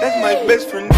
That's my best friend.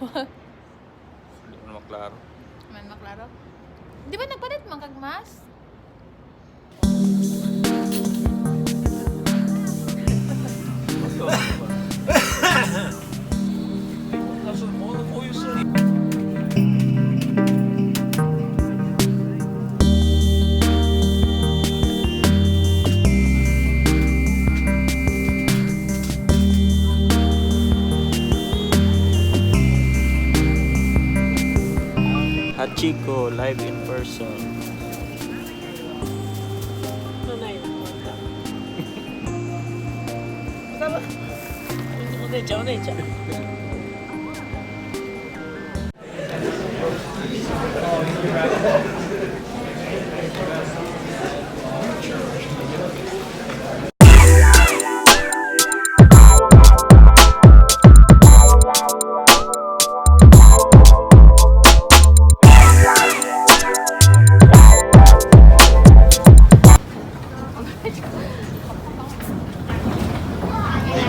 Hindi mo na maklaro. Man maklaro. Di ba nagpalit man kag mas? Hachiko live in person.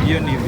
Yun yun.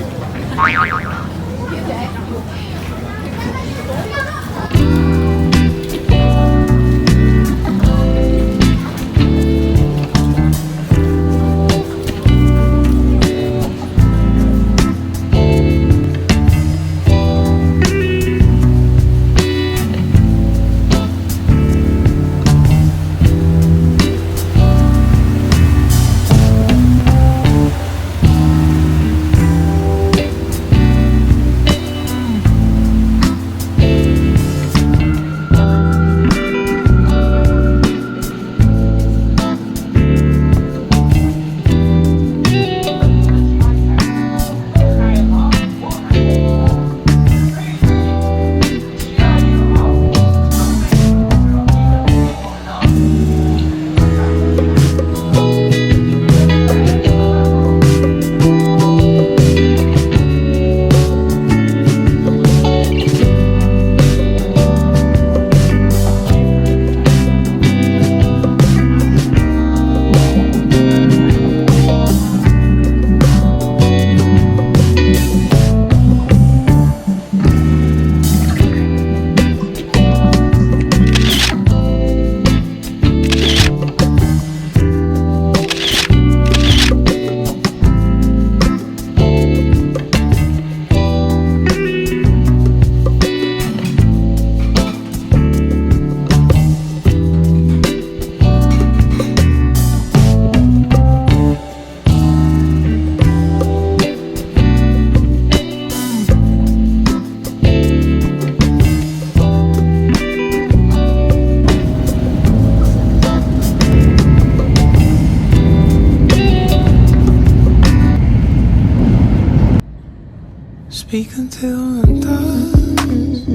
Speak until the dust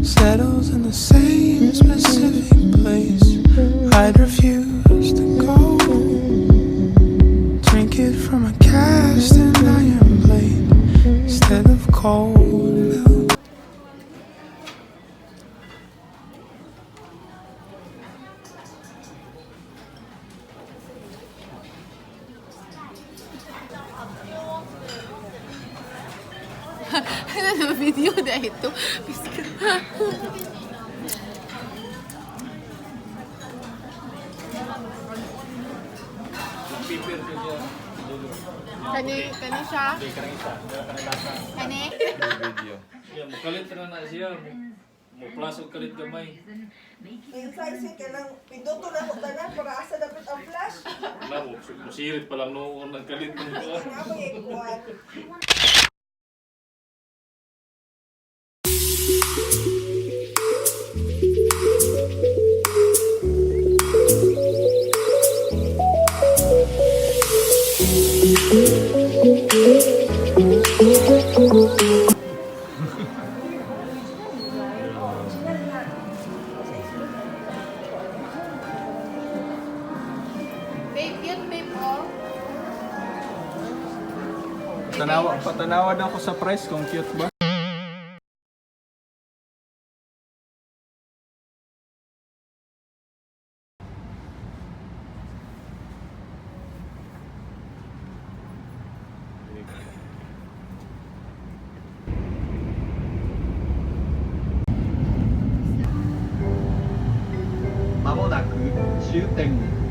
settles in the same specific place. I'd refuse to go. Drink it from a cast and iron blade instead of cold milk. Ano video na ito? Kani siya? Kani? Video. Mukalit na siya. Mo plus og kalit gamay. May size ka lang, pinduto na ko tanan para asa dapat ang flash. Wala mo, musirit pa lang noon nagkalit mo. Nga mo yung kuwan. Babe, yun, babe, oh. Patanawad ako sa price kung cute ba.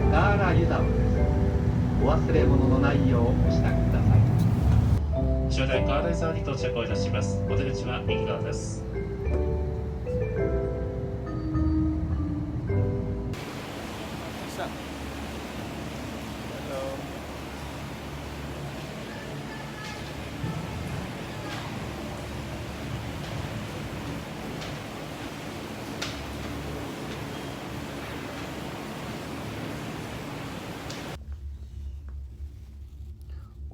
Gala Yuzawa お忘れ物のないようお支度ください。終点ガーラユザワに到着をいたします。お出口は右側です。 Isa. Hello.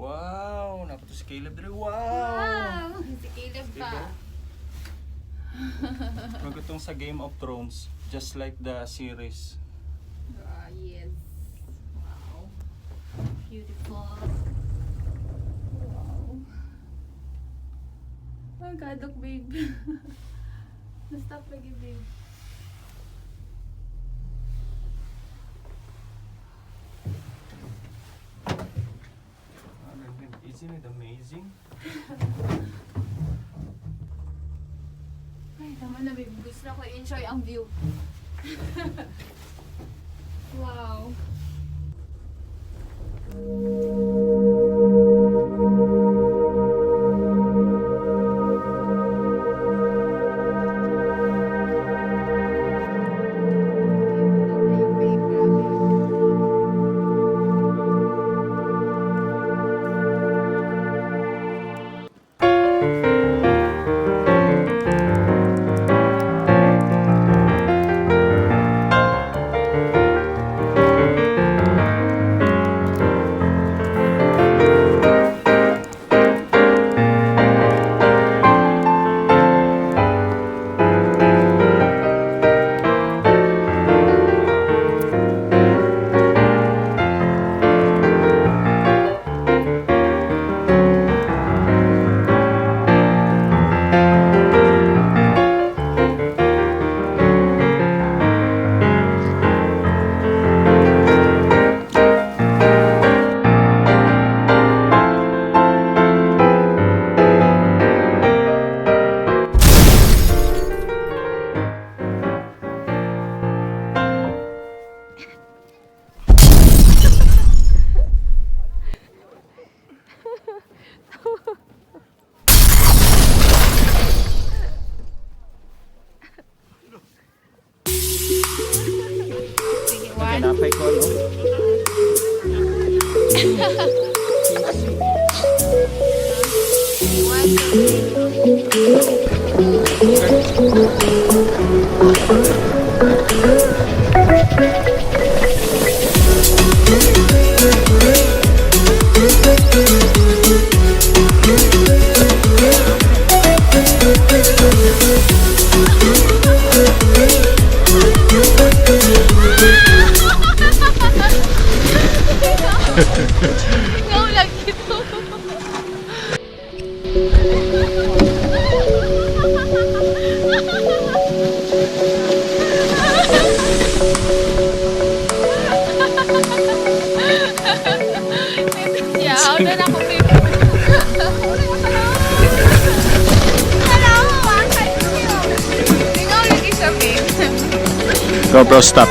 Wow, napunta si Caleb dito. Wow! Wow! Si Caleb pa. Magutong sa Game of Thrones, just like the series. Ah, yes. Wow. Beautiful. Wow. Oh, gadok, babe. Na-stop lagi, babe. Isn't it amazing? Ay, naman na, babe. Gusto na ko enjoy ang view. Wow. Sige, one. Napay ko, no? One, two, three. Ikaw lang ito. Yeah, how na ako, babe? Hello, ikaw lagi siya, babe. GoPro stop.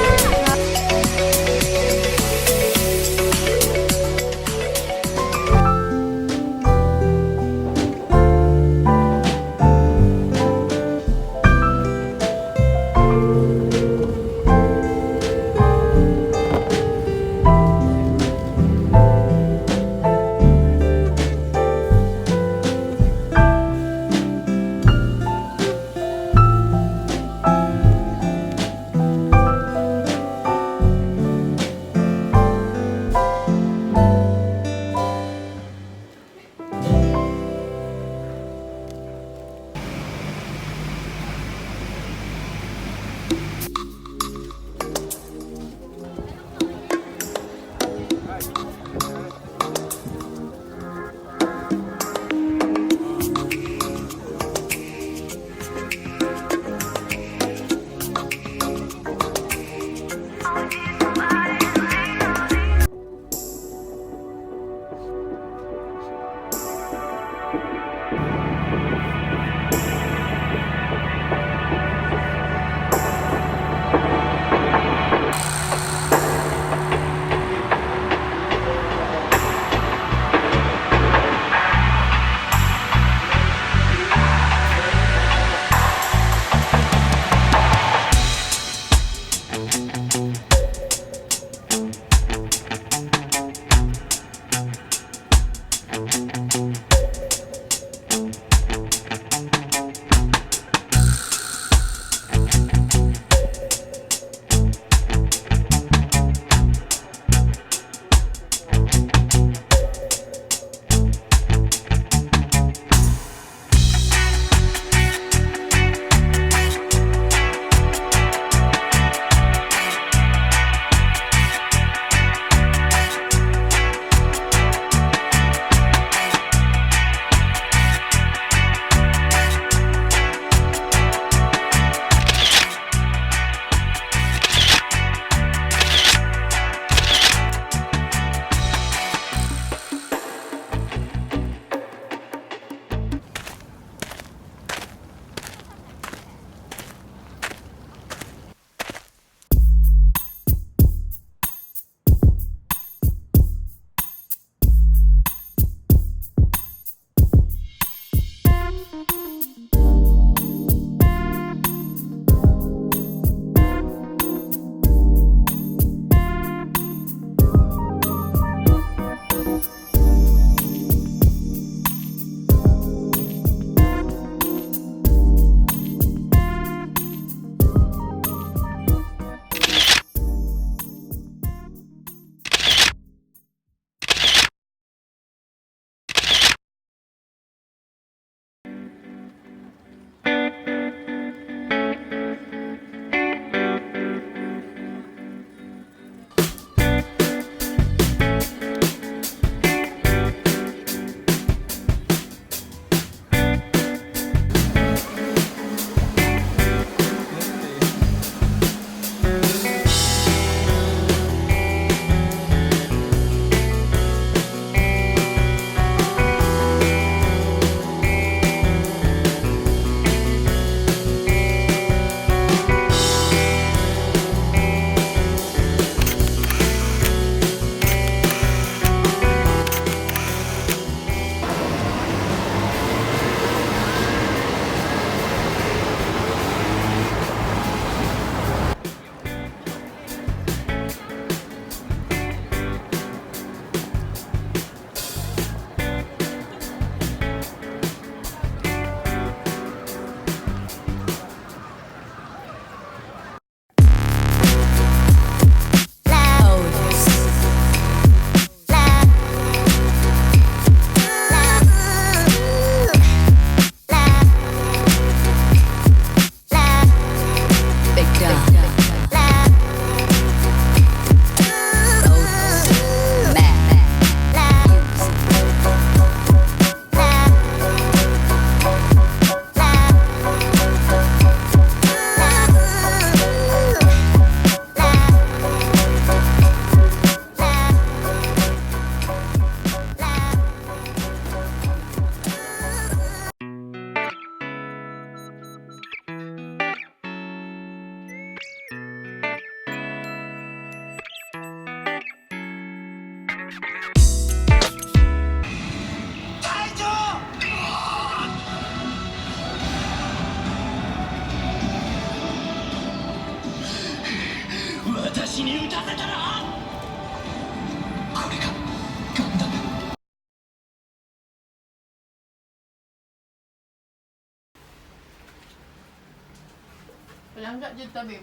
Palangga dyan tabi.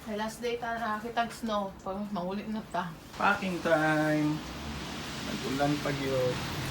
Sa last day ta nakakitag snow. Pag mangulit na ta. Packing time. Nag-ulan pag yun.